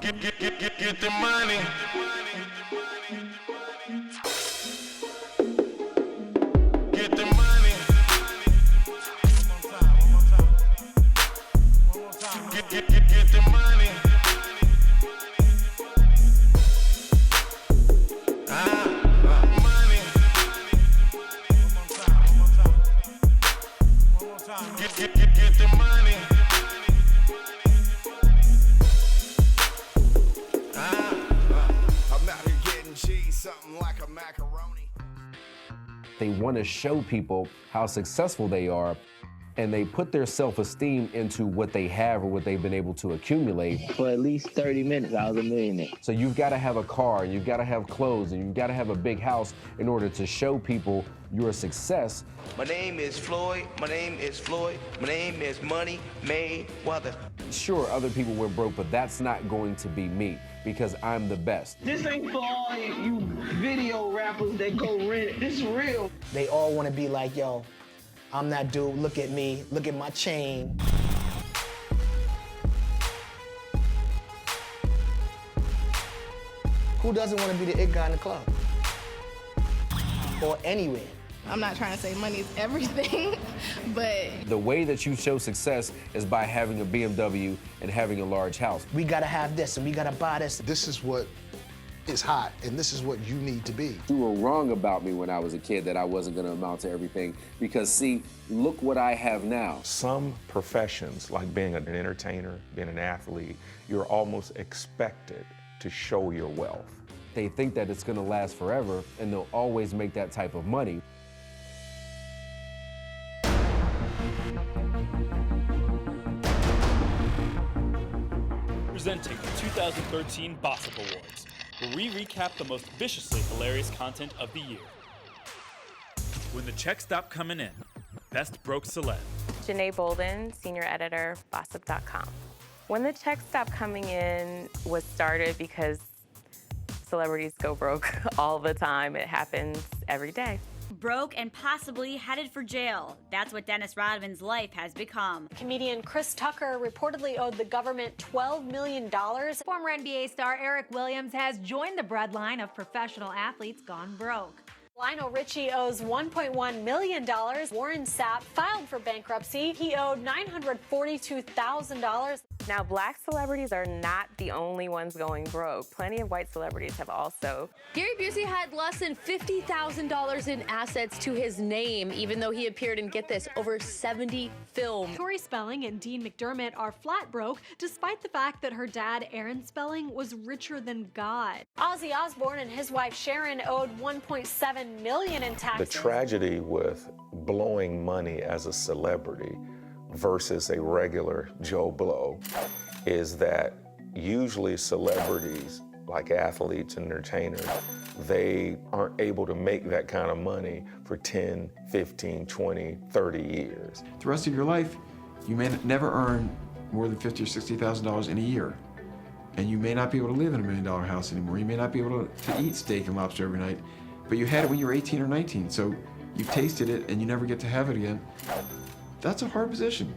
Get the money. Get the money. Get the money. Money. Get the money. I'm out here getting cheese, something like a macaroni. They want to show people how successful they are, and they put their self-esteem into what they have or what they've been able to accumulate. For at least 30 minutes, I was a millionaire. So you've got to have a car, and you've got to have clothes, and you've got to have a big house in order to show people your success. My name is Floyd. My name is Floyd. My name is Money Mayweather. Sure, other people went broke, but that's not going to be me because I'm the best. This ain't for all you video rappers that go rent it. This is real. They all want to be like, yo, I'm that dude, look at me, look at my chain. Who doesn't want to be the it guy in the club? Or anywhere. I'm not trying to say money is everything, but... The way that you show success is by having a BMW and having a large house. We gotta have this and we gotta buy this. This is what is hot, and this is what you need to be. You were wrong about me when I was a kid that I wasn't gonna amount to everything because see, look what I have now. Some professions, like being an entertainer, being an athlete, you're almost expected to show your wealth. They think that it's gonna last forever and they'll always make that type of money. Presenting the 2013 Boss Up Awards, where we recap the most viciously hilarious content of the year. When the checks stop coming in, Best Broke Celeb. Janae Bolden, Senior Editor, Bossup.com. When the checks stop coming in was started because celebrities go broke all the time. It happens every day. Broke and possibly headed for jail. That's what Dennis Rodman's life has become. Comedian Chris Tucker reportedly owed the government $12 million. Former NBA star Eric Williams has joined the breadline of professional athletes gone broke. Lionel Richie owes $1.1 million. Warren Sapp filed for bankruptcy. He owed $942,000. Now, black celebrities are not the only ones going broke. Plenty of white celebrities have also. Gary Busey had less than $50,000 in assets to his name, even though he appeared in, get this, over 70 films. Tori Spelling and Dean McDermott are flat broke, despite the fact that her dad, Aaron Spelling, was richer than God. Ozzy Osbourne and his wife Sharon owed $1.7 million in taxes. The tragedy with blowing money as a celebrity versus a regular Joe Blow is that usually celebrities, like athletes and entertainers, they aren't able to make that kind of money for 10, 15, 20, 30 years. The rest of your life, you may never earn more than $50,000 or $60,000 in a year. And you may not be able to live in $1 million house anymore. You may not be able to eat steak and lobster every night, but you had it when you were 18 or 19, so you tasted it and you never get to have it again. That's a hard position.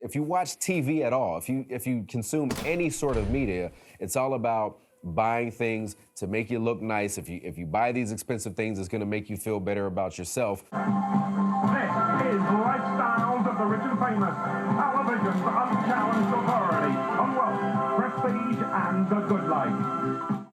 If you watch TV at all, if you consume any sort of media, it's all about buying things to make you look nice. If you buy these expensive things, it's going to make you feel better about yourself. This is Lifestyles of the Rich and Famous, television's unchallenged authority on wealth, prestige, and the good life.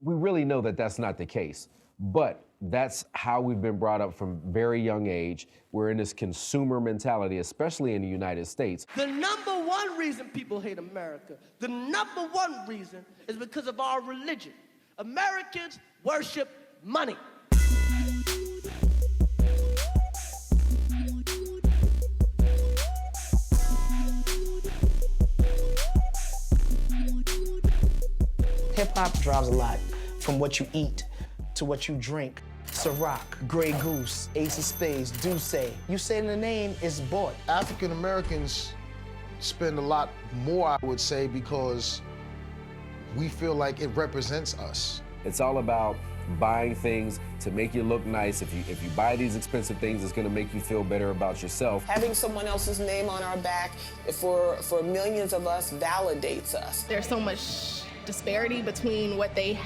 We really know that that's not the case, but that's how we've been brought up from very young age. We're in this consumer mentality, especially in the United States. The number one reason people hate America, the number one reason is because of our religion. Americans worship money. Hip-hop drives a lot from what you eat to what you drink. Ciroc, Grey Goose, Ace of Spades, Douce. You say the name, it's bought. African Americans spend a lot more, I would say, because we feel like it represents us. It's all about buying things to make you look nice. If you buy these expensive things, it's going to make you feel better about yourself. Having someone else's name on our back for millions of us validates us. There's so much disparity between what they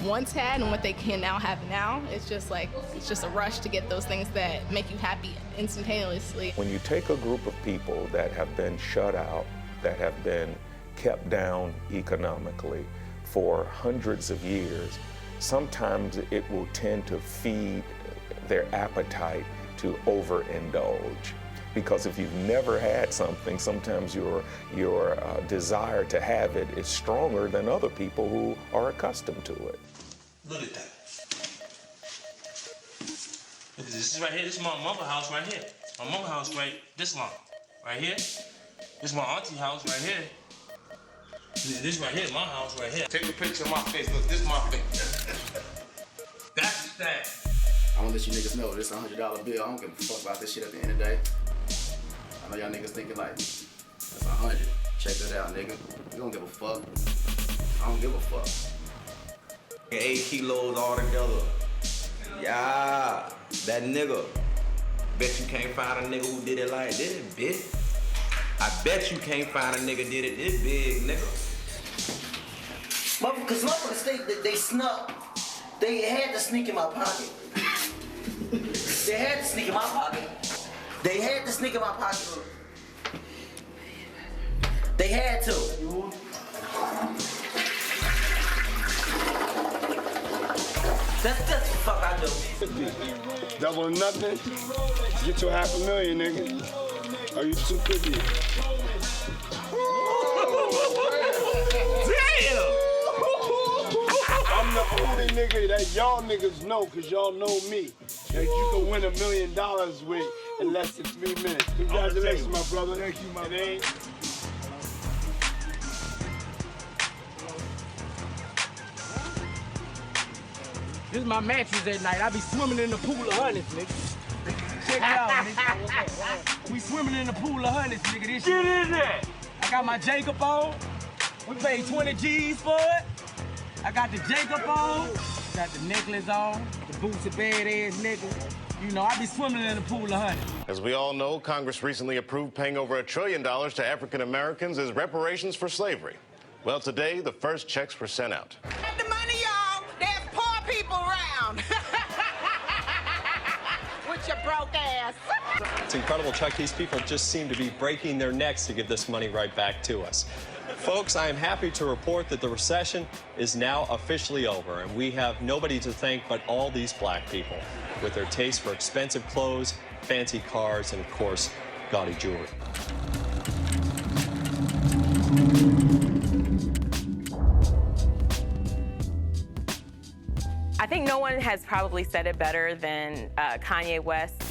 once had and what they can now have now. It's just a rush to get those things that make you happy instantaneously. When you take a group of people that have been shut out, that have been kept down economically for hundreds of years, sometimes it will tend to feed their appetite to overindulge. Because if you've never had something, sometimes your desire to have it is stronger than other people who are accustomed to it. Look at that. Look at this is right here. This is my mother's house right here. My mother's house right this long. Right here. This is my auntie's house right here. This right here, my house right here. Take a picture of my face. Look, this is my face. That's the thing. I want to let you niggas know this $100 bill. I don't give a fuck about this shit at the end of the day. I know y'all niggas thinking like, that's 100. Check that out, nigga. We don't give a fuck. I don't give a fuck. 8 kilos all together. Yeah, that nigga. Bet you can't find a nigga who did it like this, bitch. I bet you can't find a nigga did it this big, nigga. Motherfuckers, they snuck. They had to sneak in my pocket. They had to sneak in my pocket. They had to sneak in my pocket. They had to. That's what the fuck I do. Double or nothing. Get your $500,000, nigga. Are you 250? Damn! I'm the only nigga that y'all niggas know, cause y'all know me, that you can win $1 million with in less than 3 minutes. Congratulations, my brother. Thank you, my brother. This is my mattress at night. I be swimming in the pool of hundreds, nigga. Check it out, nigga. We swimming in the pool of hundreds, nigga. This shit is it. I got my Jacob on. We paid 20 G's for it. I got the Jacob on. Got the necklace on. The boots are badass nigga. You know, I be swimming in the pool of hundreds. As we all know, Congress recently approved paying over $1 trillion to African Americans as reparations for slavery. Well, today, the first checks were sent out. Get the money, y'all. There's poor people around. With your broke ass. It's incredible, Chuck. These people just seem to be breaking their necks to give this money right back to us. Folks, I am happy to report that the recession is now officially over, and we have nobody to thank but all these black people with their taste for expensive clothes, fancy cars, and, of course, gaudy jewelry. I think no one has probably said it better than Kanye West.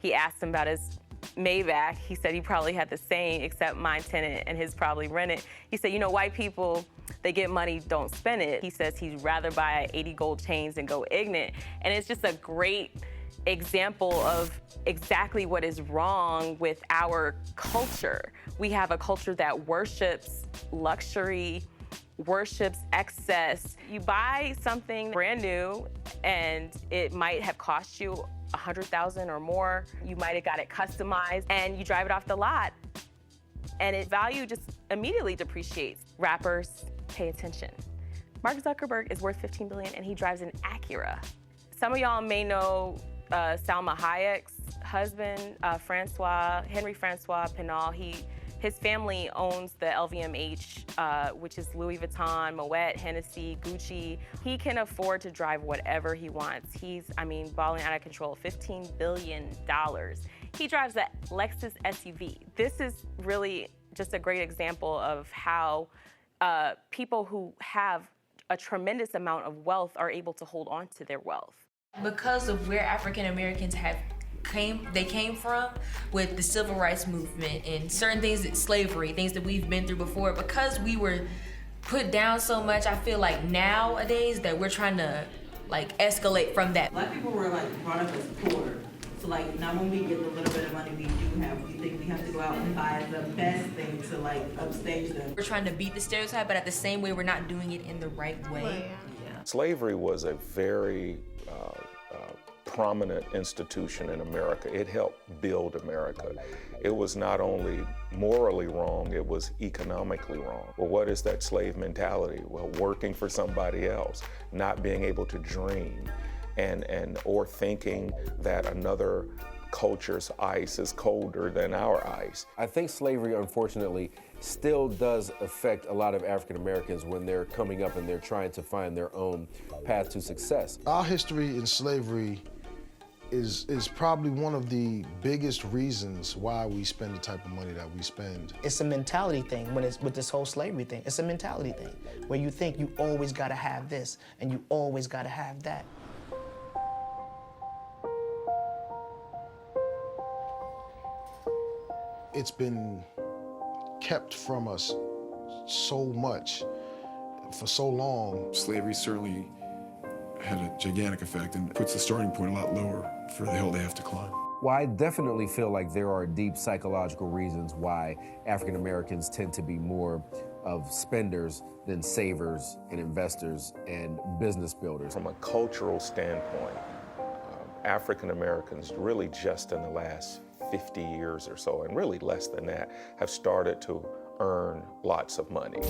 He asked him about his Maybach. He said he probably had the same, except mine tinted and his probably rented. He said, you know, white people, they get money, don't spend it. He says he'd rather buy 80 gold chains than go ignorant. And it's just a great example of exactly what is wrong with our culture. We have a culture that worships luxury, worships excess. You buy something brand new and it might have cost you $100,000 or more. You might have got it customized and you drive it off the lot and its value just immediately depreciates. Rappers, pay attention. Mark Zuckerberg is worth $15 billion and he drives an Acura. Some of y'all may know Salma Hayek's husband, Henry Francois Pinal. His family owns the LVMH, which is Louis Vuitton, Moet, Hennessy, Gucci. He can afford to drive whatever he wants. He's, balling out of control, $15 billion. He drives a Lexus SUV. This is really just a great example of how people who have a tremendous amount of wealth are able to hold on to their wealth. Because of where African Americans came from with the civil rights movement and certain things, slavery, things that we've been through before, because we were put down so much, I feel like nowadays that we're trying to escalate from that. Black people were brought up as poor. So now when we get a little bit of money we think we have to go out and buy the best thing to upstage them. We're trying to beat the stereotype, but at the same way we're not doing it in the right way. Yeah. Slavery was a very prominent institution in America. It helped build America. It was not only morally wrong, it was economically wrong. Well, what is that slave mentality? Well, working for somebody else, not being able to dream, or thinking that another culture's ice is colder than our ice. I think slavery, unfortunately, still does affect a lot of African Americans when they're coming up and they're trying to find their own path to success. Our history in slavery is probably one of the biggest reasons why we spend the type of money that we spend. It's a mentality thing when it's with this whole slavery thing. It's a mentality thing where you think you always gotta have this and you always gotta have that. It's been kept from us so much for so long. Slavery certainly had a gigantic effect and puts the starting point a lot lower for the hill they have to climb. Well, I definitely feel like there are deep psychological reasons why African Americans tend to be more of spenders than savers and investors and business builders. From a cultural standpoint, African Americans really just in the last 50 years or so, and really less than that, have started to earn lots of money.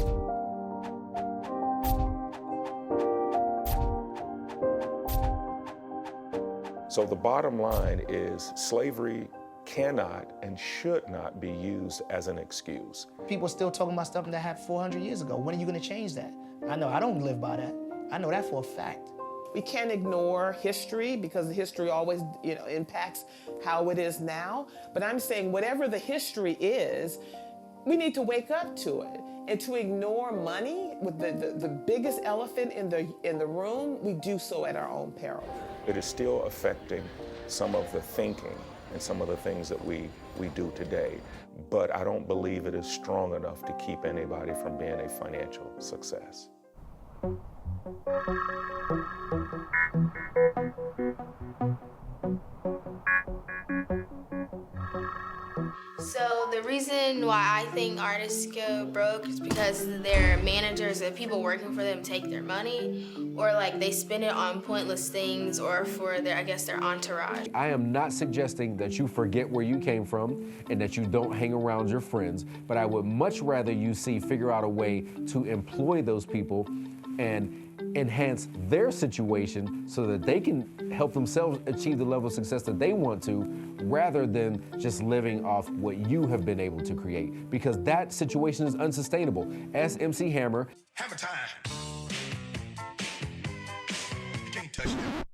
So the bottom line is slavery cannot and should not be used as an excuse. People still talking about stuff that happened 400 years ago. When are you gonna change that? I know I don't live by that. I know that for a fact. We can't ignore history because history always, impacts how it is now. But I'm saying whatever the history is, we need to wake up to it. And to ignore money with the biggest elephant in the room, we do so at our own peril. It is still affecting some of the thinking and some of the things that we do today. But I don't believe it is strong enough to keep anybody from being a financial success. So the reason why I think artists go broke is because their managers and people working for them take their money, or like they spend it on pointless things or for their entourage. I am not suggesting that you forget where you came from and that you don't hang around your friends, but I would much rather you figure out a way to employ those people and enhance their situation so that they can help themselves achieve the level of success that they want to, rather than just living off what you have been able to create, because that situation is unsustainable. As MC Hammer. Hammer time. You can't touch that.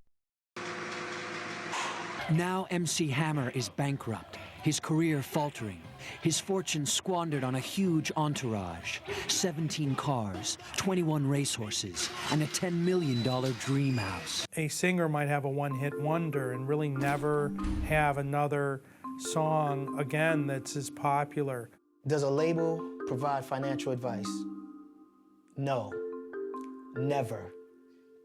Now MC Hammer is bankrupt, his career faltering, his fortune squandered on a huge entourage, 17 cars, 21 racehorses, and a $10 million dream house. A singer might have a one-hit wonder and really never have another song again that's as popular. Does a label provide financial advice? No, never,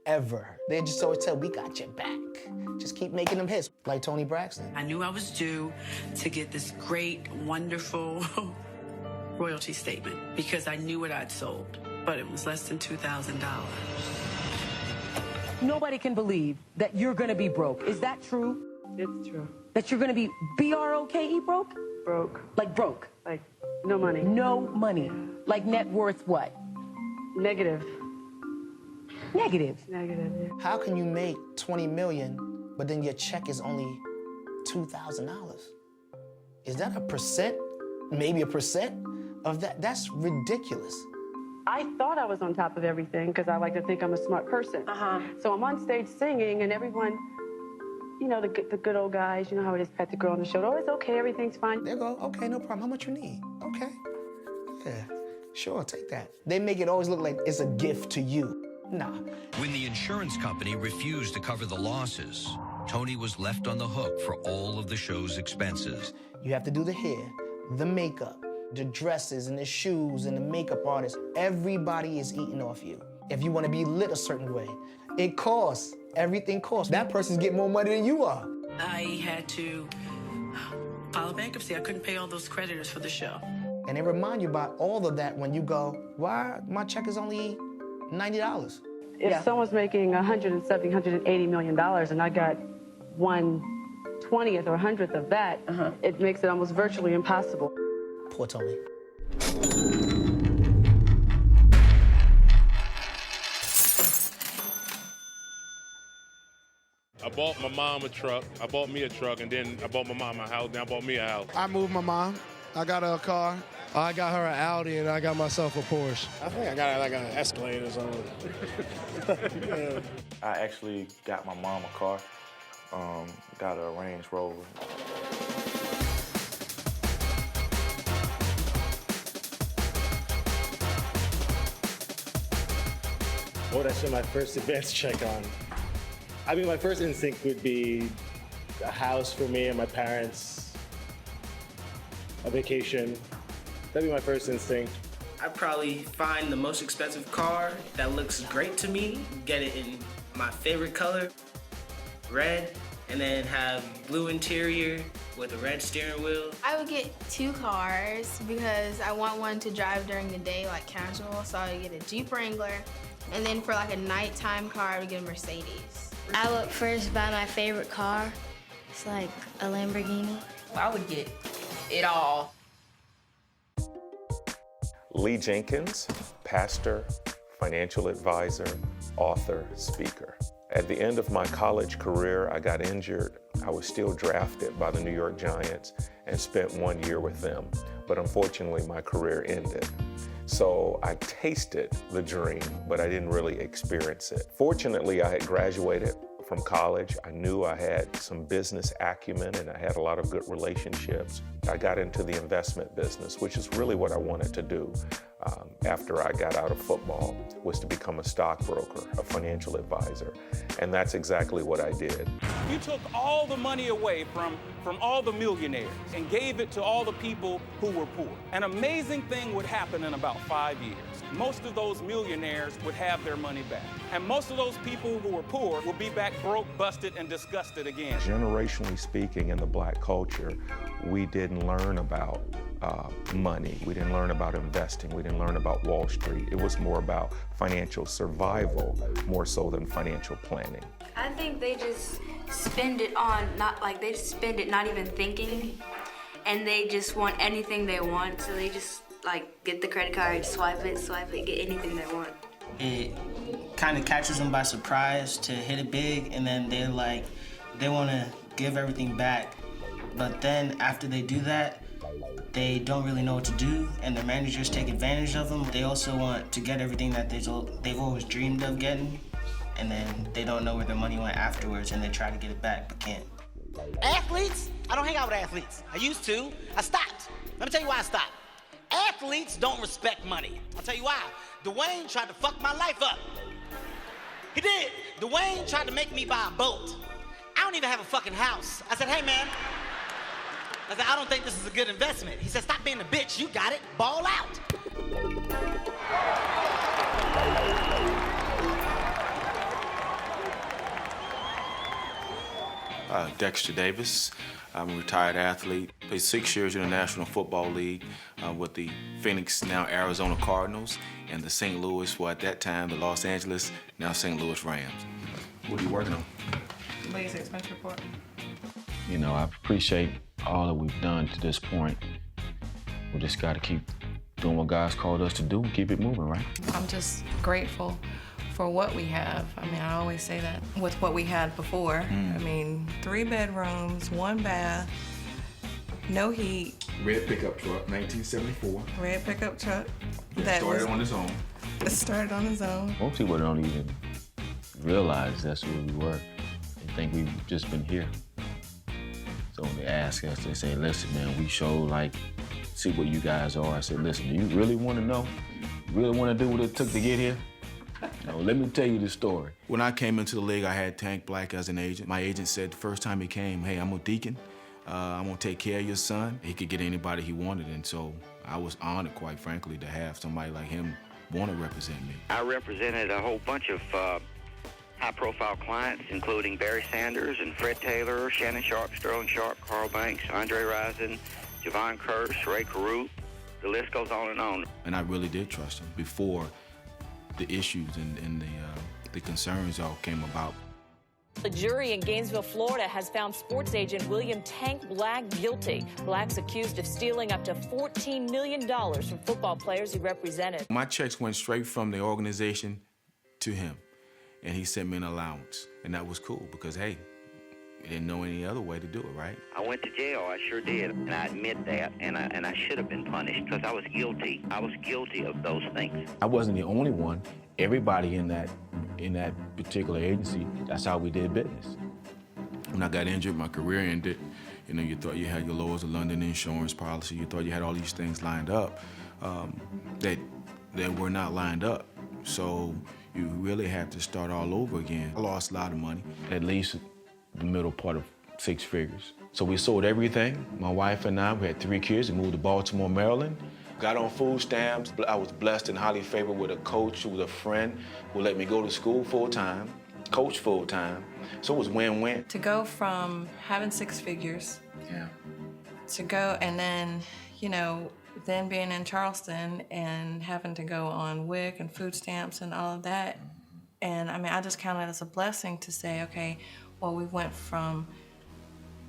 ever. They just always tell, we got your back. Just keep making them hits, like Toni Braxton. I knew I was due to get this great, wonderful royalty statement because I knew what I'd sold, but it was less than $2,000. Nobody can believe that you're gonna be broke. Is that true? It's true. That you're gonna be B-R-O-K-E broke? Broke. Like broke? Like no money. No money. Yeah. Like net worth what? Negative. Negative? Negative, yeah. How can you make $20 million, but then your check is only $2,000? Is that a percent? Maybe a percent of that? That's ridiculous. I thought I was on top of everything because I like to think I'm a smart person. So I'm on stage singing and everyone, the good old guys, you know how it is, pat the girl on the shoulder. Oh, it's okay, everything's fine. They go, okay, no problem. How much you need? Okay. Yeah, sure, take that. They make it always look like it's a gift to you. Nah. When the insurance company refused to cover the losses, Tony was left on the hook for all of the show's expenses. You have to do the hair, the makeup, the dresses and the shoes and the makeup artists. Everybody is eating off you. If you want to be lit a certain way, it costs. Everything costs. That person's getting more money than you are. I had to file bankruptcy. I couldn't pay all those creditors for the show. And they remind you about all of that when you go, why my check is only $90? If someone's making $170, $180 million and I got 1/20th or 100th of that, it makes it almost virtually impossible. Poor Tony. I bought my mom a truck. I bought me a truck, and then I bought my mom a house. Then I bought me a house. I moved my mom. I got her a car. I got her an Audi, and I got myself a Porsche. I think I got like an Escalade or something. Yeah. I actually got my mom a car. Got a Range Rover. What I spent my first advance check on? I mean, my first instinct would be a house for me and my parents, a vacation. That'd be my first instinct. I'd probably find the most expensive car that looks great to me, get it in my favorite color, red, and then have blue interior with a red steering wheel. I would get 2 cars because I want one to drive during the day, like casual, so I would get a Jeep Wrangler. And then for like a nighttime car, I would get a Mercedes. I would first buy my favorite car. It's like a Lamborghini. I would get it all. Lee Jenkins, pastor, financial advisor, author, speaker. At the end of my college career, I got injured. I was still drafted by the New York Giants and spent 1 year with them. But unfortunately, my career ended. So I tasted the dream, but I didn't really experience it. Fortunately, I had graduated from college. I knew I had some business acumen and I had a lot of good relationships. I got into the investment business, which is really what I wanted to do after I got out of football, was to become a stockbroker, a financial advisor. And that's exactly what I did. You took all the money away from all the millionaires and gave it to all the people who were poor. An amazing thing would happen in about 5 years. Most of those millionaires would have their money back. And most of those people who were poor would be back broke, busted, and disgusted again. Generationally speaking, in the Black culture, we didn't learn about money. We didn't learn about investing. We didn't learn about Wall Street. It was more about financial survival, more so than financial planning. I think they just spend it on, they just spend it not even thinking, and they just want anything they want, so they just get the credit card, swipe it, get anything they want. It kind of catches them by surprise to hit it big, and then they want to give everything back. But then after they do that, they don't really know what to do, and the managers take advantage of them. They also want to get everything that they've always dreamed of getting, and then they don't know where their money went afterwards, and they try to get it back, but can't. Athletes? I don't hang out with athletes. I used to. I stopped. Let me tell you why I stopped. Athletes don't respect money. I'll tell you why. Dwayne tried to fuck my life up. He did. Dwayne tried to make me buy a boat. I don't even have a fucking house. I said, hey, man. I said, I don't think this is a good investment. He said, stop being a bitch. You got it. Ball out. Dexter Davis. I'm a retired athlete. Played 6 years in the National Football League with the Phoenix, now Arizona Cardinals, and the St. Louis, well, at that time, the Los Angeles, now St. Louis Rams. What are you working on? Latest expense report. You know, I appreciate all that we've done to this point. We just got to keep doing what God's called us to do and keep it moving, right? I'm just grateful for what we have. I mean, I always say that with what we had before. I mean, 3 bedrooms, 1 bath, no heat. Red pickup truck, 1974. Red pickup truck. That started on its own. It started on its own. Most people don't even realize that's where we were. They think we've just been here. So when they ask us, they say, listen, man, we show see what you guys are. I said, listen, do you really want to know? You really want to do what it took to get here? No, let me tell you the story. When I came into the league, I had Tank Black as an agent. My agent said the first time he came, hey, I'm a deacon. I'm gonna take care of your son. He could get anybody he wanted, and so I was honored, quite frankly, to have somebody like him want to represent me. I represented a whole bunch of high-profile clients, including Barry Sanders and Fred Taylor, Shannon Sharp, Sterling Sharp, Carl Banks, Andre Rison, Javon Curse, Ray Caruth. The list goes on and on. And I really did trust him before the issues and the concerns all came about. The jury in Gainesville, Florida has found sports agent William Tank Black guilty. Black's accused of stealing up to $14 million from football players he represented. My checks went straight from the organization to him, and he sent me an allowance. And that was cool because, hey, he didn't know any other way to do it, right? I went to jail, I sure did, and I admit that, and I should have been punished because I was guilty. I was guilty of those things. I wasn't the only one. Everybody in that particular agency, that's how we did business. When I got injured, my career ended. You know, you thought you had your Lloyd's of London insurance policy. You thought you had all these things lined up that were not lined up. So you really had to start all over again. I lost a lot of money. At least the middle part of 6 figures. So we sold everything. My wife and I, we had 3 kids. We moved to Baltimore, Maryland. Got on food stamps. I was blessed and highly favored with a coach who was a friend who let me go to school full-time, coach full-time. So it was win-win. To go from having 6 figures to go and then, you know, then being in Charleston and having to go on WIC and food stamps and all of that. And I mean, I just count it as a blessing to say, okay, well, we went from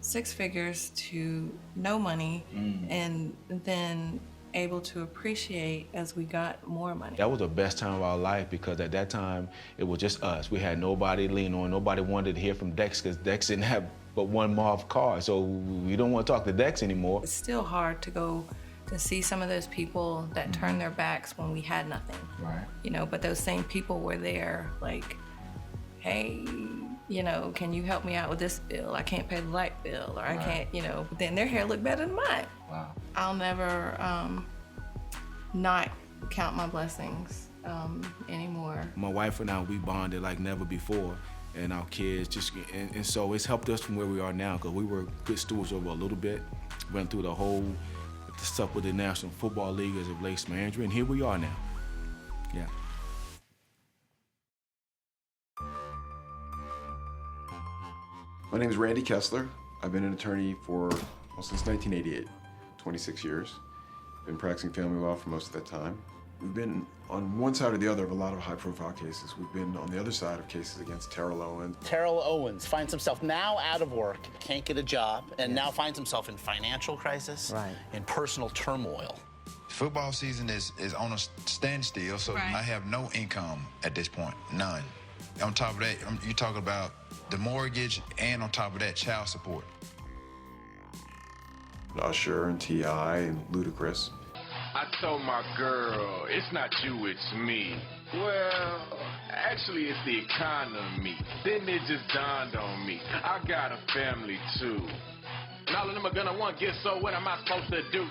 6 figures to no money and then able to appreciate as we got more money. That was the best time of our life because at that time, it was just us. We had nobody to lean on. Nobody wanted to hear from Dex because Dex didn't have but one Marv car. So we don't want to talk to Dex anymore. It's still hard to go to see some of those people that turned their backs when we had nothing. Right. You know, but those same people were there like, hey, you know, can you help me out with this bill? I can't pay the light bill, or I can't, you know, but then their hair looked better than mine. Wow. I'll never not count my blessings anymore. My wife and I, we bonded like never before, and our kids just, and so it's helped us from where we are now, because we were good stewards over a little bit, went through the whole stuff with the National Football League as it relates to my injury, and here we are now. Yeah. My name is Randy Kessler. I've been an attorney for, well, since 1988, 26 years. Been practicing family law for most of that time. We've been on one side or the other of a lot of high-profile cases. We've been on the other side of cases against Terrell Owens. Terrell Owens finds himself now out of work, can't get a job, and now finds himself in financial crisis, in personal turmoil. Football season is on a standstill, so I have no income at this point, none. On top of that, you're talking about the mortgage, and on top of that, child support. Usher and T.I. and Ludacris. I told my girl, it's not you, it's me. Well, actually, it's the economy. Then it just dawned on me, I got a family too. And all of them are gonna want gifts, so what am I supposed to do?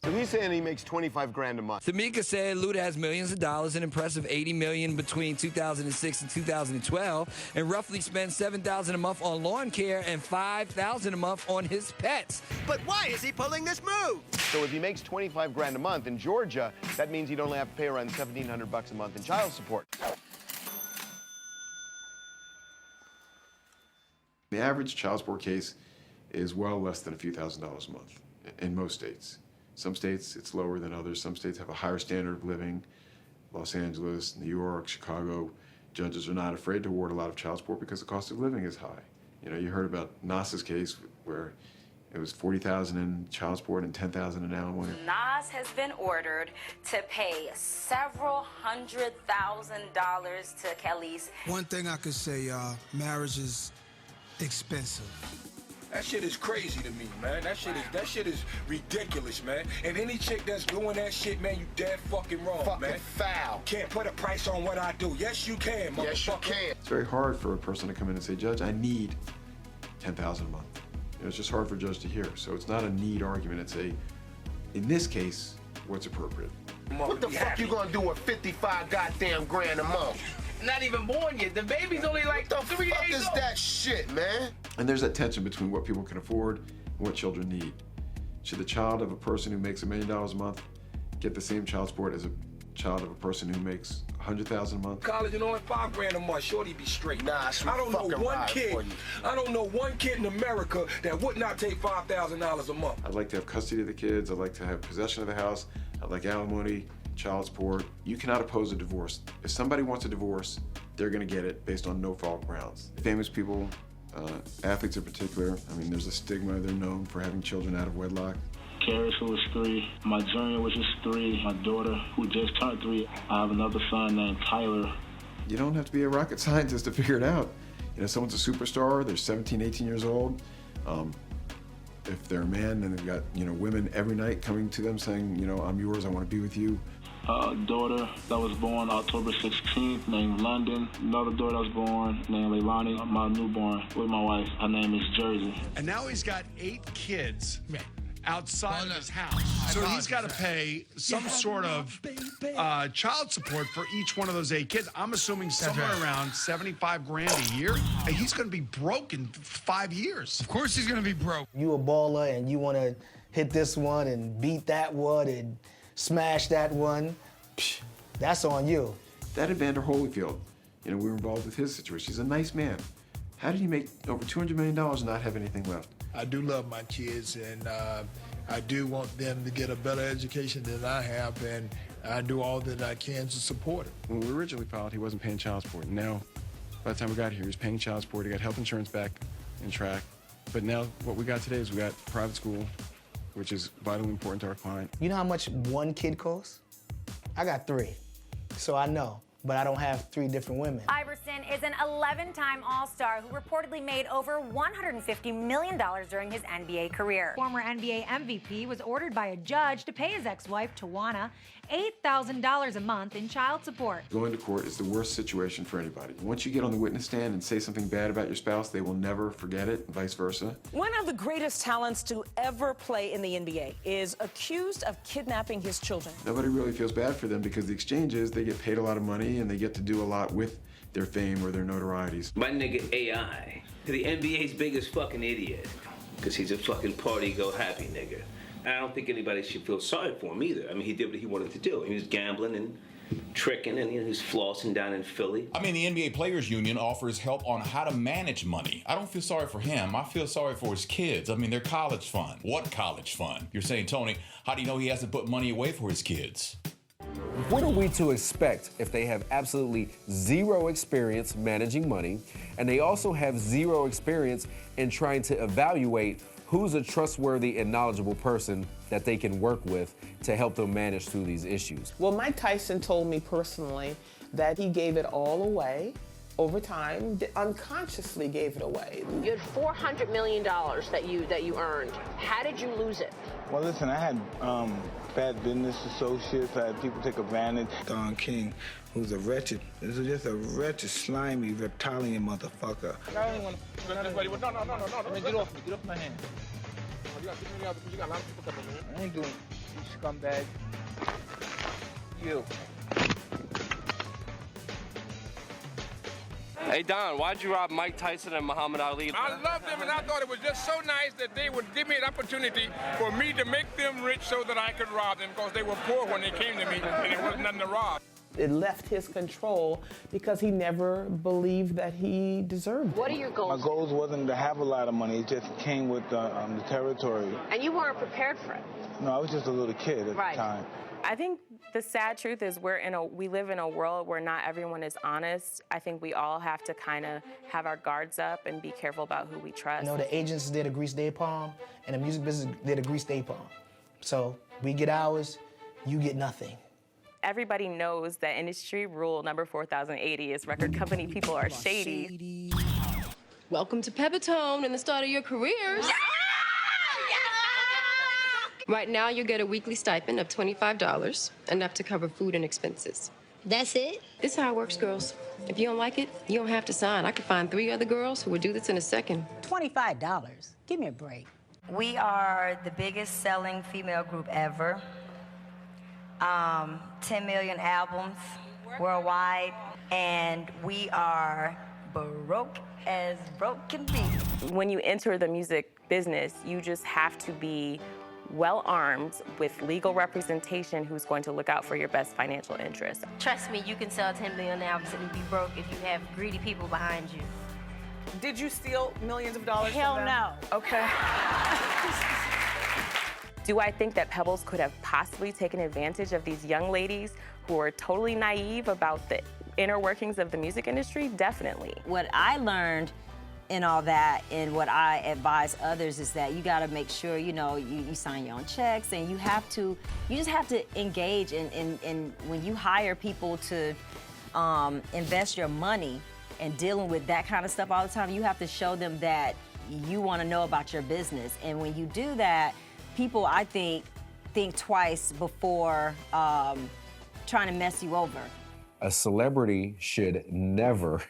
So he's saying he makes 25 grand a month. Tamika said Luda has millions of dollars, an impressive $80 million between 2006 and 2012, and roughly spends $7,000 a month on lawn care and $5,000 a month on his pets. But why is he pulling this move? So if he makes 25 grand a month in Georgia, that means he'd only have to pay around $1,700 a month in child support. The average child support case is well less than a few $1,000s a month in most states. Some states, it's lower than others. Some states have a higher standard of living. Los Angeles, New York, Chicago, judges are not afraid to award a lot of child support because the cost of living is high. You know, you heard about Nas's case where it was $40,000 in child support and $10,000 in alimony. Nas has been ordered to pay several $100,000 to Kelly's. One thing I could say, y'all, marriage is expensive. That shit is crazy to me, man. That shit is ridiculous, man. And any chick that's doing that shit, man, you dead fucking wrong, man. Foul. Can't put a price on what I do. Yes, you can, motherfucker. Yes, you can. It's very hard for a person to come in and say, Judge, I need $10,000 a month. You know, it's just hard for a judge to hear. So it's not a need argument. It's a, in this case, what's appropriate. What the fuck you gonna do with 55 goddamn grand a month? Not even born yet. The baby's only like 3 days old. What the fuck is that shit, man? And there's that tension between what people can afford and what children need. Should the child of a person who makes $1 million a month get the same child support as a child of a person who makes $100,000 a month? College and only $5 grand a month. Shorty be straight. Nah, I don't know one kid. I don't know one kid in America that would not take $5,000 a month. I'd like to have custody of the kids. I'd like to have possession of the house. I'd like alimony, child support. You cannot oppose a divorce. If somebody wants a divorce, they're gonna get it based on no-fault grounds. Famous people, athletes in particular, I mean, there's a stigma. They're known for having children out of wedlock. Karis, who was 3. My junior, which is 3. My daughter, who just turned 3. I have another son named Tyler. You don't have to be a rocket scientist to figure it out. You know, someone's a superstar, they're 17, 18 years old. If they're a man and they've got, you know, women every night coming to them saying, you know, I'm yours, I want to be with you. Daughter that was born October 16th, named London. Another daughter that was born named Leilani. My newborn with my wife, her name is Jersey. And now he's got 8 kids outside of his house. So he's got to pay some sort of child support for each one of those 8 kids. I'm assuming somewhere around 75 grand a year. And he's going to be broke in 5 years. Of course he's going to be broke. You a baller and you want to hit this one and beat that one and smash that one. Psh, that's on you. That Evander Holyfield, you know, we were involved with his situation. He's a nice man. How did he make over $200 million and not have anything left? I do love my kids, and I do want them to get a better education than I have, and I do all that I can to support it. When we originally filed, he wasn't paying child support. Now, by the time we got here, he was paying child support. He got health insurance back in track. But now what we got today is we got private school, which is vitally important to our client. You know how much one kid costs? I got 3, so I know. But I don't have 3 different women. Iverson is an 11-time All-Star who reportedly made over $150 million during his NBA career. Former NBA MVP was ordered by a judge to pay his ex-wife, Tawana, $8,000 a month in child support. Going to court is the worst situation for anybody. Once you get on the witness stand and say something bad about your spouse, they will never forget it, and vice versa. One of the greatest talents to ever play in the NBA is accused of kidnapping his children. Nobody really feels bad for them because the exchange is they get paid a lot of money and they get to do a lot with their fame or their notorieties. My nigga AI, the NBA's biggest fucking idiot, because he's a fucking party-go-happy nigga. I don't think anybody should feel sorry for him either. I mean, he did what he wanted to do. He was gambling and tricking, and he was flossing down in Philly. I mean, the NBA Players Union offers help on how to manage money. I don't feel sorry for him. I feel sorry for his kids. I mean, their college fund. What college fund? You're saying, Tony, how do you know he hasn't put money away for his kids? What are we to expect if they have absolutely zero experience managing money, and they also have zero experience in trying to evaluate who's a trustworthy and knowledgeable person that they can work with to help them manage through these issues? Well, Mike Tyson told me personally that he gave it all away over time, unconsciously gave it away. You had $400 million that you earned. How did you lose it? Well, listen, I had bad business associates. I had people take advantage. Don King, who's this is just a wretched, slimy, reptilian motherfucker. I don't even want to... No. Get off me. Get off my hand. You got a lot of people coming in. I ain't doing you scumbag. You. Hey, Don, why'd you rob Mike Tyson and Muhammad Ali? I loved them, and I thought it was just so nice that they would give me an opportunity for me to make them rich so that I could rob them, because they were poor when they came to me, and there wasn't nothing to rob. It left his control because he never believed that he deserved it. What are your goals? My goals wasn't to have a lot of money. It just came with the territory. And you weren't prepared for it? No, I was just a little kid at the time. I think the sad truth is we live in a world where not everyone is honest. I think we all have to kind of have our guards up and be careful about who we trust. You know, the agents did a grease their palm, and the music business did a grease their palm. So we get ours, you get nothing. Everybody knows that industry rule number 4080 is record company people are shady. Welcome to Pepitone and the start of your careers. Right now, you'll get a weekly stipend of $25, enough to cover food and expenses. That's it? This is how it works, girls. If you don't like it, you don't have to sign. I could find 3 other girls who would do this in a second. $25? Give me a break. We are the biggest selling female group ever. 10 million albums worldwide, and we are broke as broke can be. When you enter the music business, you just have to be well-armed with legal representation who's going to look out for your best financial interests. Trust me, you can sell 10 million albums and be broke if you have greedy people behind you. Did you steal millions of dollars Hell from them? no. Okay. Do I think that Pebbles could have possibly taken advantage of these young ladies who are totally naive about the inner workings of the music industry? Definitely. What I learned in all that, and what I advise others, is that you got to make sure, you know, you sign your own checks, and you just have to engage in when you hire people to invest your money and dealing with that kind of stuff all the time, you have to show them that you want to know about your business. And when you do that, people, I think twice before trying to mess you over. A celebrity should never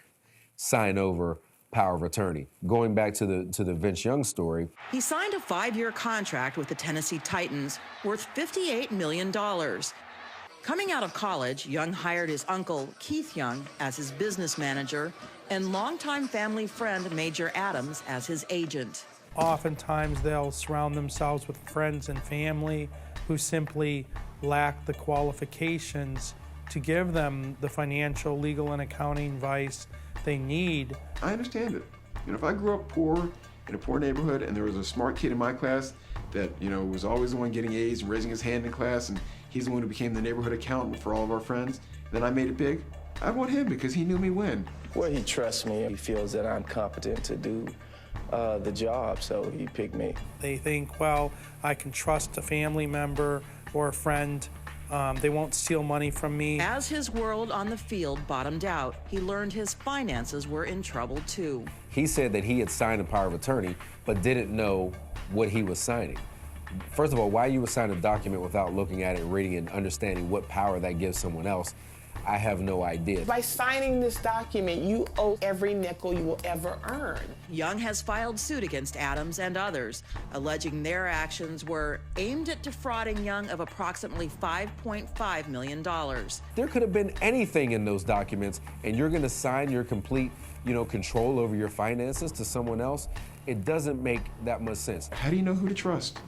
sign over power of attorney. Going back to the Vince Young story. He signed a 5-year contract with the Tennessee Titans worth $58 million. Coming out of college, Young hired his uncle, Keith Young, as his business manager, and longtime family friend Major Adams as his agent. Oftentimes they'll surround themselves with friends and family who simply lack the qualifications to give them the financial, legal, and accounting advice they need. I understand it. You know, if I grew up poor in a poor neighborhood and there was a smart kid in my class that, you know, was always the one getting A's and raising his hand in class, and he's the one who became the neighborhood accountant for all of our friends, then I made it big, I want him because he knew me when. Well, he trusts me. He feels that I'm competent to do the job, so he picked me. They think, well, I can trust a family member or a friend. They won't steal money from me. As his world on the field bottomed out, he learned his finances were in trouble too. He said that he had signed a power of attorney, but didn't know what he was signing. First of all, why you would sign a document without looking at it, reading and understanding what power that gives someone else, I have no idea. By signing this document, you owe every nickel you will ever earn. Young has filed suit against Adams and others, alleging their actions were aimed at defrauding Young of approximately $5.5 million. There could have been anything in those documents, and you're going to sign your complete, control over your finances to someone else. It doesn't make that much sense. How do you know who to trust?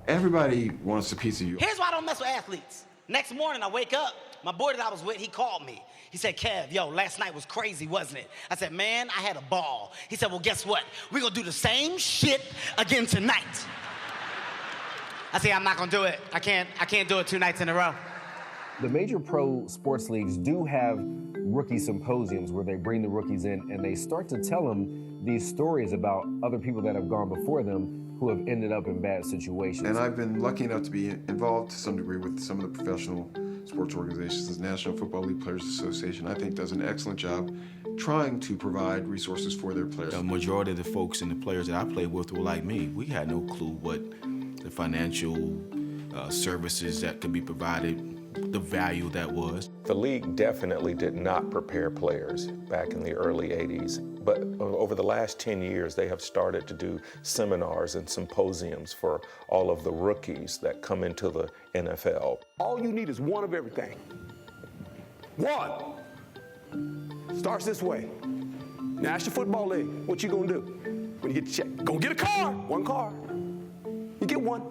Everybody wants a piece of you. Here's why I don't mess with athletes. Next morning, I wake up. My boy that I was with, he called me. He said, Kev, yo, last night was crazy, wasn't it? I said, man, I had a ball. He said, well, guess what? We're going to do the same shit again tonight. I said, I'm not going to do it. I can't do it 2 nights in a row. The major pro sports leagues do have rookie symposiums where they bring the rookies in and they start to tell them these stories about other people that have gone before them who have ended up in bad situations. And I've been lucky enough to be involved to some degree with some of the professional sports organizations. The National Football League Players Association, I think, does an excellent job trying to provide resources for their players. The majority of the folks and the players that I played with were like me. We had no clue what the financial services that could be provided, the value that was. The league definitely did not prepare players back in the early 80s, but over the last 10 years, they have started to do seminars and symposiums for all of the rookies that come into the NFL. All you need is one of everything. One. Starts this way. National Football League, what you gonna do? When you get your check, go get a car, one car. You get one.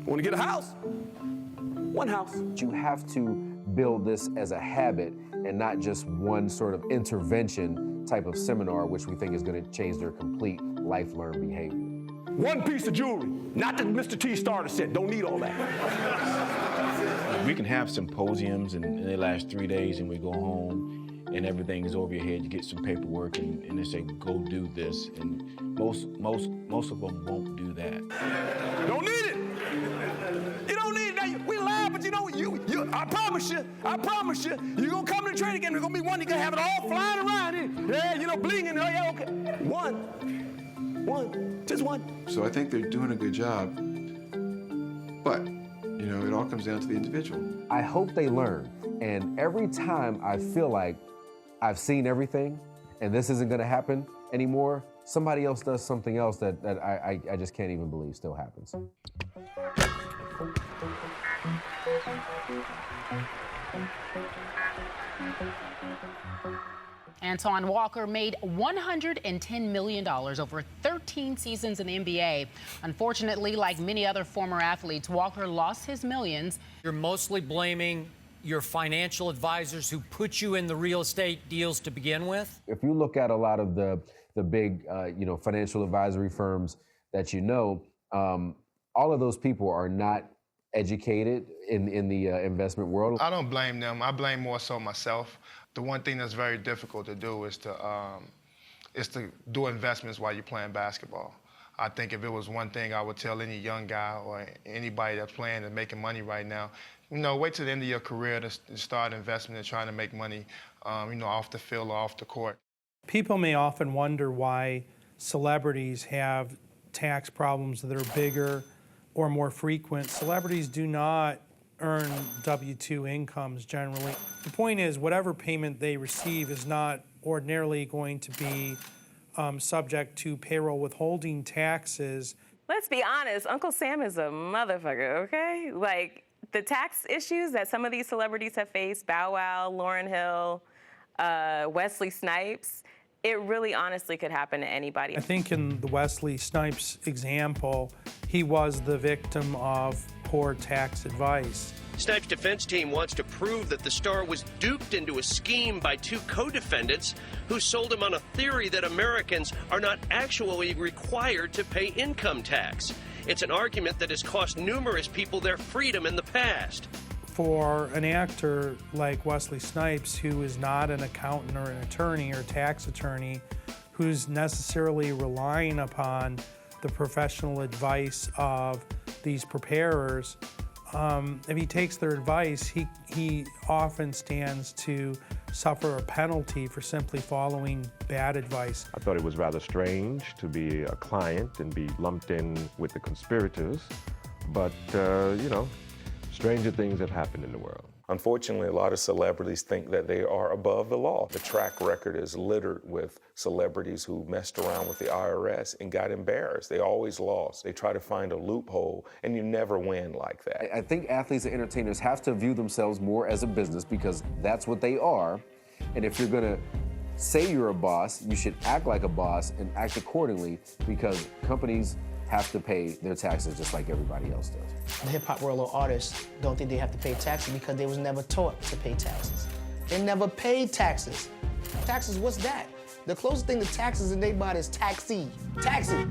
Wanna get a house? One house. You have to build this as a habit and not just one sort of intervention type of seminar, which we think is going to change their complete life-learned behavior. One piece of jewelry, not the Mr. T starter set. Don't need all that. We can have symposiums and they last 3 days and we go home and everything is over your head. You get some paperwork and they say, go do this. And most of them won't do that. Don't need it. You don't need it. Now, we laugh, but you know, I promise you, you're gonna come to the training game, there's gonna be one, you're gonna have it all flying around here. Yeah, blinging, yeah, okay. One, just one. So I think they're doing a good job, but, it all comes down to the individual. I hope they learn, and every time I feel like I've seen everything and this isn't gonna happen anymore, somebody else does something else that I just can't even believe still happens. Antoine Walker made $110 million over 13 seasons in the NBA. Unfortunately, like many other former athletes, Walker lost his millions. You're mostly blaming your financial advisors who put you in the real estate deals to begin with? If you look at a lot of the big, financial advisory firms that All of those people are not educated in the investment world. I don't blame them. I blame more so myself. The one thing that's very difficult to do is to do investments while you're playing basketball. I think if it was one thing I would tell any young guy or anybody that's playing and making money right now, wait till the end of your career to start investing and trying to make money, off the field or off the court. People may often wonder why celebrities have tax problems that are bigger or more frequent. Celebrities do not earn W-2 incomes generally. The point is, whatever payment they receive is not ordinarily going to be subject to payroll withholding taxes. Let's be honest, Uncle Sam is a motherfucker, okay? Like, the tax issues that some of these celebrities have faced, Bow Wow, Lauryn Hill, Wesley Snipes, it really honestly could happen to anybody. I think in the Wesley Snipes example, he was the victim of poor tax advice. Snipes' defense team wants to prove that the star was duped into a scheme by two co-defendants who sold him on a theory that Americans are not actually required to pay income tax. It's an argument that has cost numerous people their freedom in the past. For an actor like Wesley Snipes, who is not an accountant or an attorney or tax attorney, who's necessarily relying upon the professional advice of these preparers, if he takes their advice, he often stands to suffer a penalty for simply following bad advice. I thought it was rather strange to be a client and be lumped in with the conspirators, but stranger things have happened in the world. Unfortunately, a lot of celebrities think that they are above the law. The track record is littered with celebrities who messed around with the IRS and got embarrassed. They always lost. They try to find a loophole, and you never win like that. I think athletes and entertainers have to view themselves more as a business because that's what they are. And if you're gonna say you're a boss, you should act like a boss and act accordingly because companies have to pay their taxes just like everybody else does. The hip-hop world or artists don't think they have to pay taxes because they was never taught to pay taxes. They never paid taxes. Taxes, what's that? The closest thing to taxes in their body is taxi. Taxi.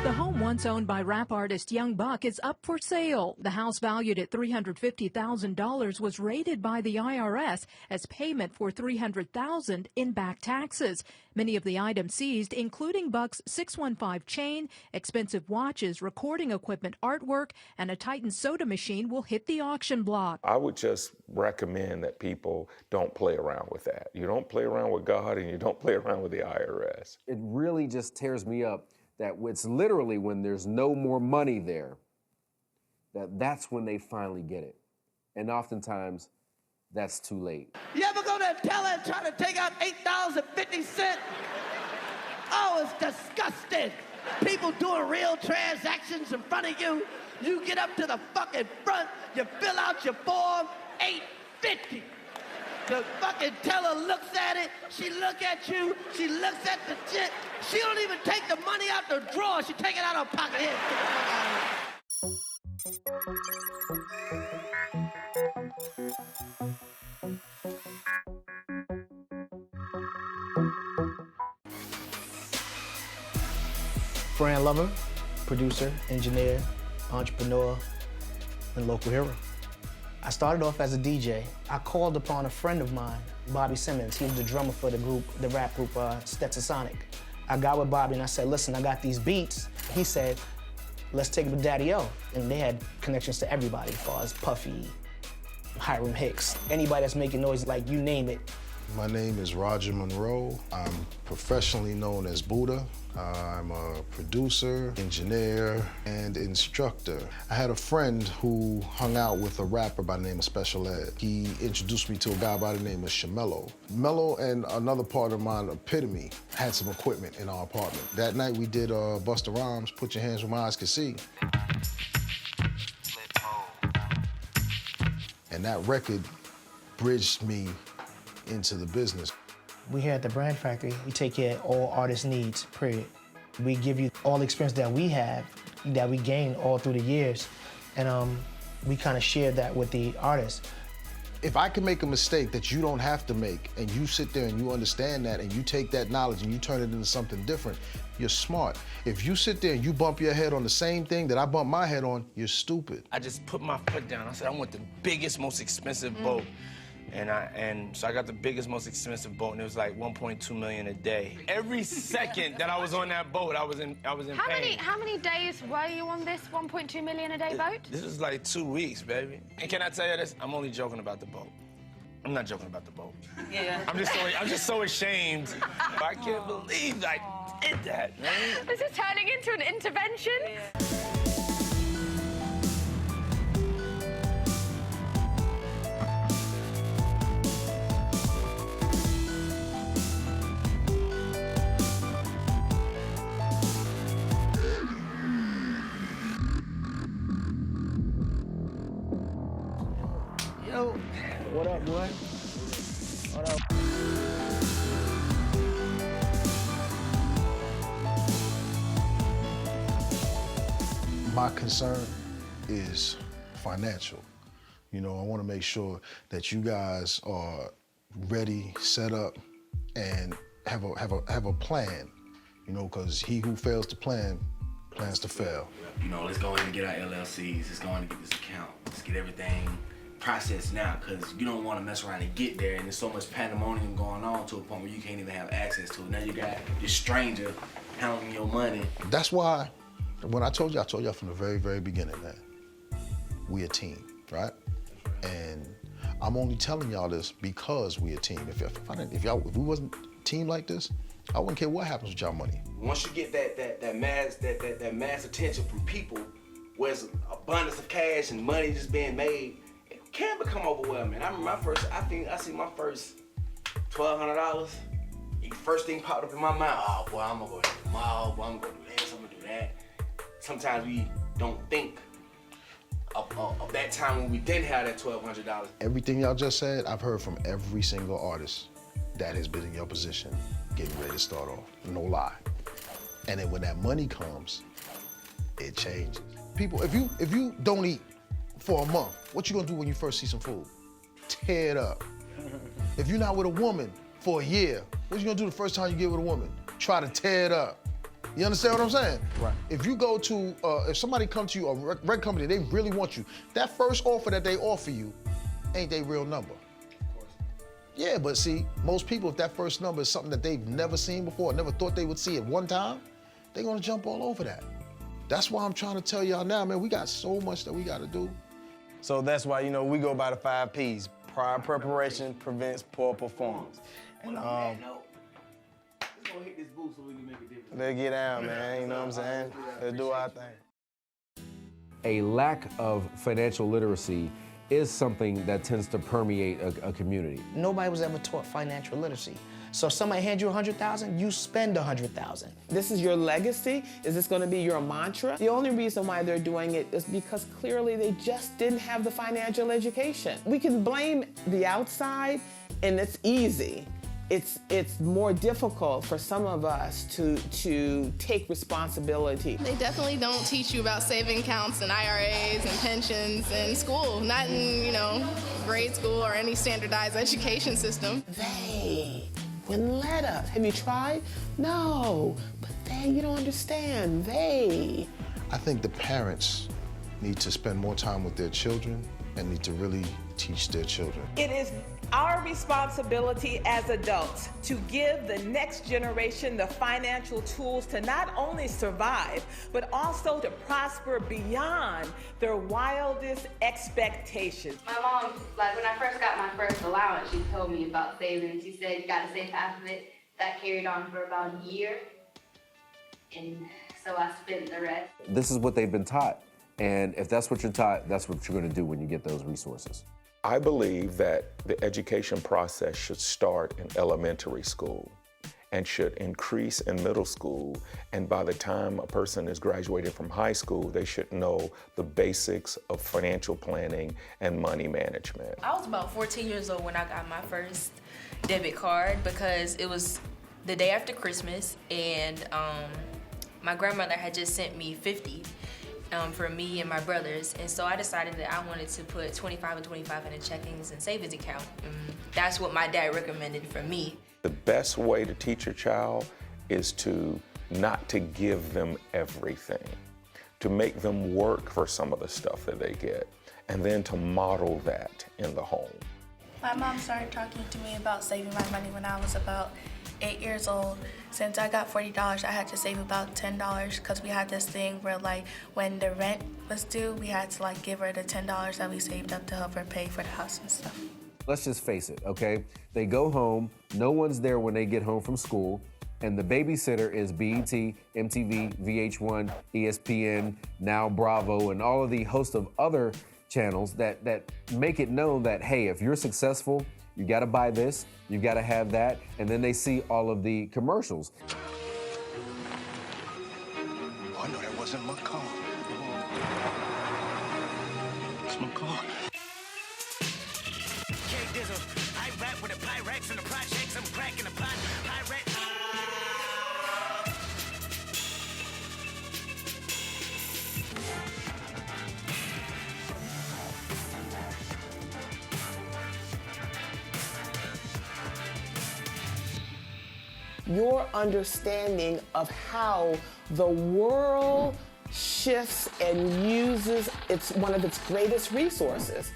The home once owned by rap artist Young Buck is up for sale. The house, valued at $350,000, was raided by the IRS as payment for $300,000 in back taxes. Many of the items seized, including Buck's 615 chain, expensive watches, recording equipment, artwork, and a Titan soda machine, will hit the auction block. I would just recommend that people don't play around with that. You don't play around with God and you don't play around with the IRS. It really just tears me up that it's literally when there's no more money there, that's when they finally get it. And oftentimes, that's too late. You ever go to a teller and try to take out $8.50? Oh, it's disgusting. People doing real transactions in front of you. You get up to the fucking front, you fill out your form, $8.50. The fucking teller looks at it, she look at you, she looks at the shit. She don't even take the money out the drawer, she take it out of her pocket. Here, get the fuck out of here. Brand lover, producer, engineer, entrepreneur, and local hero. I started off as a DJ. I called upon a friend of mine, Bobby Simmons. He was the drummer for the group, the rap group Stetson Sonic. I got with Bobby and I said, listen, I got these beats. He said, let's take it to Daddy-O. And they had connections to everybody, as far as Puffy, Hiram Hicks, anybody that's making noise, like you name it. My name is Roger Monroe. I'm professionally known as Buddha. I'm a producer, engineer, and instructor. I had a friend who hung out with a rapper by the name of Special Ed. He introduced me to a guy by the name of Shamello. Mello and another part of mine, Epitome, had some equipment in our apartment. That night we did Busta Rhymes, Put Your Hands Where My Eyes Can See. And that record bridged me into the business. We here at the Brand Factory, we take care of all artists' needs, period. We give you all the experience that we have, that we gained all through the years, and we kind of share that with the artists. if I can make a mistake that you don't have to make, and you sit there and you understand that, and you take that knowledge and you turn it into something different, you're smart. If you sit there and you bump your head on the same thing that I bump my head on, you're stupid. I just put my foot down. I said, I want the biggest, most expensive boat. And so I got the biggest, most expensive boat, and it was like 1.2 million a day. Every second that I was on that boat, I was in pain. How many days were you on this 1.2 million a day boat? This was like 2 weeks, baby. And can I tell you this? I'm only joking about the boat. I'm not joking about the boat. Yeah. I'm just so ashamed. I can't believe I did that, man. This is turning into an intervention. Yo, what up, boy? What up? My concern is financial. You know, I want to make sure that you guys are ready, set up, and have a plan. You know, because he who fails to plan plans to fail. You know, let's go ahead and get our LLCs. Let's go ahead and get this account. Let's get everything processed now, because you don't want to mess around and get there, and there's so much pandemonium going on to a point where you can't even have access to it. Now you got this stranger handling your money. That's why, when I told y'all from the very, very beginning that we a team, right? And I'm only telling y'all this because we a team. If we wasn't a team like this, I wouldn't care what happens with y'all money. Once you get that mass attention from people, where there's abundance of cash and money just being made, it can become overwhelming. I remember I see my first $1,200. The first thing popped up in my mind, oh boy, I'm gonna go to the mall, boy, I'm gonna do this, I'm gonna do that. Sometimes we don't think of that time when we didn't have that $1,200. Everything y'all just said, I've heard from every single artist that has been in your position, getting ready to start off, no lie. And then when that money comes, it changes. People, if you don't eat for a month, what you gonna do when you first see some food? Tear it up. If you're not with a woman for a year, what you gonna do the first time you get with a woman? Try to tear it up. You understand what I'm saying? Right. If you go to, if somebody come to you, a record company, they really want you, that first offer that they offer you ain't their real number. Yeah, but see, most people, if that first number is something that they've never seen before, never thought they would see at one time, they're gonna jump all over that. That's why I'm trying to tell y'all now, man, we got so much that we gotta do. So that's why, you know, we go by the 5 Ps. Prior preparation prevents poor performance. And let's go hit this booth so we can make it different. let's get down, man, you know what I'm saying? Let's do our thing. A lack of financial literacy is something that tends to permeate a community. Nobody was ever taught financial literacy. So if somebody hands you $100,000, you spend $100,000. This is your legacy? Is this going to be your mantra? The only reason why they're doing it is because clearly they just didn't have the financial education. We can blame the outside, and it's easy. It's more difficult for some of us to take responsibility. They definitely don't teach you about saving accounts and IRAs and pensions in school, not in, you know, grade school or any standardized education system. They wouldn't let us. Have you tried? No, but you don't understand. They. I think the parents need to spend more time with their children and need to really teach their children. It is our responsibility as adults to give the next generation the financial tools to not only survive, but also to prosper beyond their wildest expectations. My mom, like when I first got my first allowance, she told me about saving. She said you gotta save half of it. That carried on for about a year. And so I spent the rest. This is what they've been taught. And if that's what you're taught, that's what you're gonna do when you get those resources. I believe that the education process should start in elementary school and should increase in middle school. And by the time a person is graduating from high school, they should know the basics of financial planning and money management. I was about 14 years old when I got my first debit card because it was the day after Christmas, and my grandmother had just sent me $50. for me and my brothers. And so I decided that I wanted to put 25 and 25 in a checkings and savings account. That's what my dad recommended for me. The best way to teach your child is to not to give them everything, to make them work for some of the stuff that they get, and then to model that in the home. My mom started talking to me about saving my money when I was about 8 years old. Since I got $40, I had to save about $10 because we had this thing where like when the rent was due, we had to like give her the $10 that we saved up to help her pay for the house and stuff. Let's just face it, okay? They go home, no one's there when they get home from school, and the babysitter is BET, MTV, VH1, ESPN, now Bravo, and all of the host of other channels that make it known that, hey, if you're successful, you gotta buy this, you gotta have that, and then they see all of the commercials. Oh, I know that wasn't my car. It's my car. I rap with the Pyrex and the projects, I'm cracking the pot. Your understanding of how the world shifts and uses one of its greatest resources.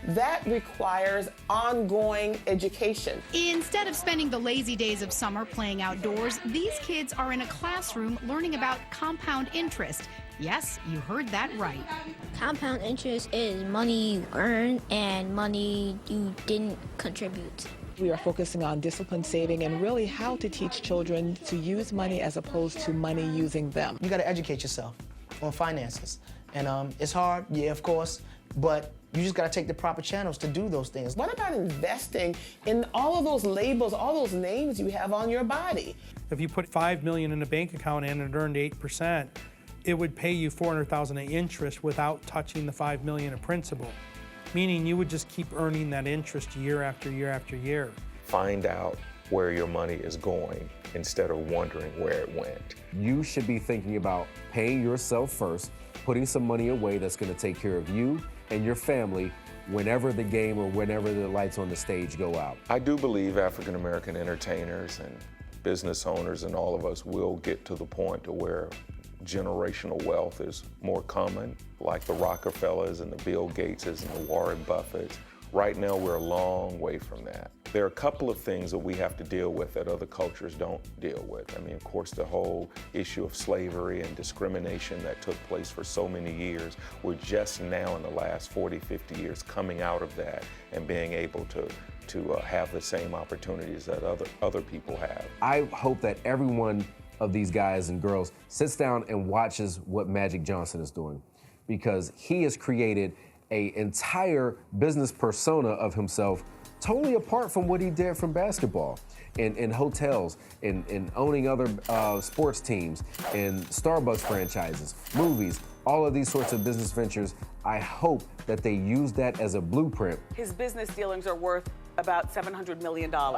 That requires ongoing education. Instead of spending the lazy days of summer playing outdoors, these kids are in a classroom learning about compound interest. Yes, you heard that right. Compound interest is money you earn and money you didn't contribute. We are focusing on disciplined saving and really how to teach children to use money as opposed to money using them. You got to educate yourself on finances. And it's hard, yeah, of course, but you just got to take the proper channels to do those things. What about investing in all of those labels, all those names you have on your body? If you put $5 million in a bank account and it earned 8%, it would pay you $400,000 in interest without touching the $5 million of principal. Meaning you would just keep earning that interest year after year after year. Find out where your money is going instead of wondering where it went. You should be thinking about paying yourself first, putting some money away that's gonna take care of you and your family whenever the game or whenever the lights on the stage go out. I do believe African American entertainers and business owners and all of us will get to the point to where generational wealth is more common, like the Rockefellers and the Bill Gateses and the Warren Buffetts. Right now, we're a long way from that. There are a couple of things that we have to deal with that other cultures don't deal with. I mean, of course, the whole issue of slavery and discrimination that took place for so many years. We're just now in the last 40, 50 years coming out of that and being able to have the same opportunities that other people have. I hope that everyone of these guys and girls sits down and watches what Magic Johnson is doing, because he has created an entire business persona of himself totally apart from what he did from basketball, in hotels, in owning other sports teams, in Starbucks franchises, movies, all of these sorts of business ventures. I hope that they use that as a blueprint. His business dealings are worth about $700 million. No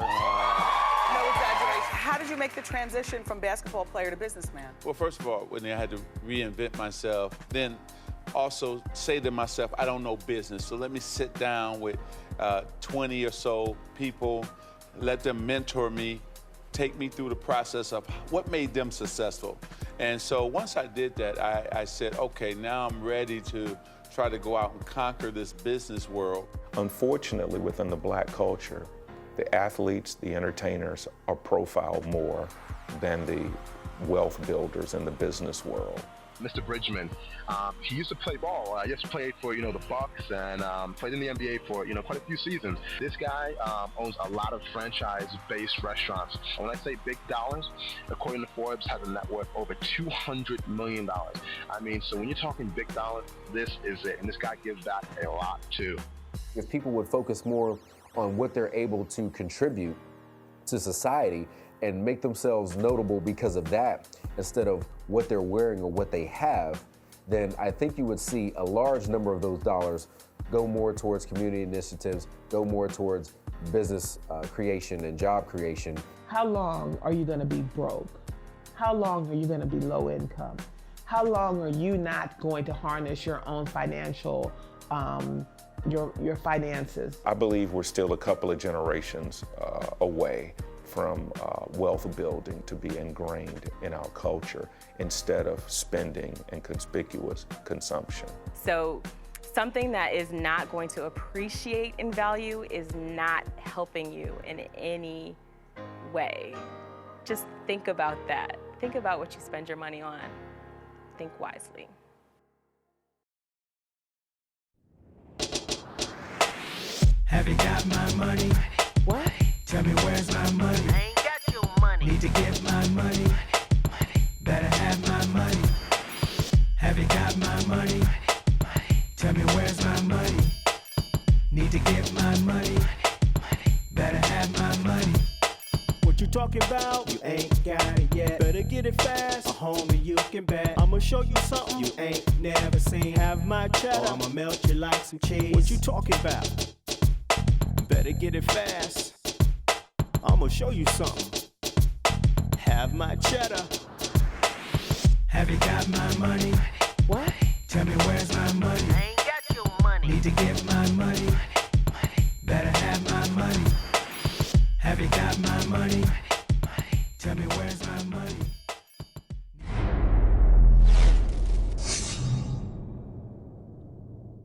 exaggeration. How did you make the transition from basketball player to businessman? Well, first of all, when I had to reinvent myself, then also say to myself, I don't know business, so let me sit down with 20 or so people, let them mentor me, take me through the process of what made them successful. And so once I did that, I said, okay, now I'm ready to try to go out and conquer this business world. Unfortunately, within the Black culture, the athletes, the entertainers are profiled more than the wealth builders in the business world. Mr. Bridgman, he used to play ball. I just played for, the Bucks and played in the NBA for, quite a few seasons. This guy owns a lot of franchise-based restaurants. And when I say big dollars, according to Forbes, has a net worth over $200 million. I mean, so when you're talking big dollars, this is it. And this guy gives back a lot, too. If people would focus more on what they're able to contribute to society and make themselves notable because of that, instead of what they're wearing or what they have, then I think you would see a large number of those dollars go more towards community initiatives, go more towards business creation and job creation. How long are you going to be broke? How long are you going to be low income? how long are you not going to harness your own financial, your finances? I believe we're still a couple of generations away from wealth building to be ingrained in our culture instead of spending and conspicuous consumption. So something that is not going to appreciate in value is not helping you in any way. Just think about that. Think about what you spend your money on. Think wisely. Have you got my money? What? Tell me where's my money? I ain't got your money. Need to get my money. Better have my money. Have you got my money? Tell me where's my money? Need to get my money. Better have my money. What you talking about? You ain't got it yet. Better get it fast, homie, you can bet. I'ma show you something you ain't never seen. Have my cheddar, I'ma melt you like some cheese. What you talking about? Better get it fast, I'ma show you something. Have my cheddar. Have you got my money? What? Tell me where's my money? I ain't got your money. Need to get my money. Better have my money. Have you got my money? Tell me where's my money?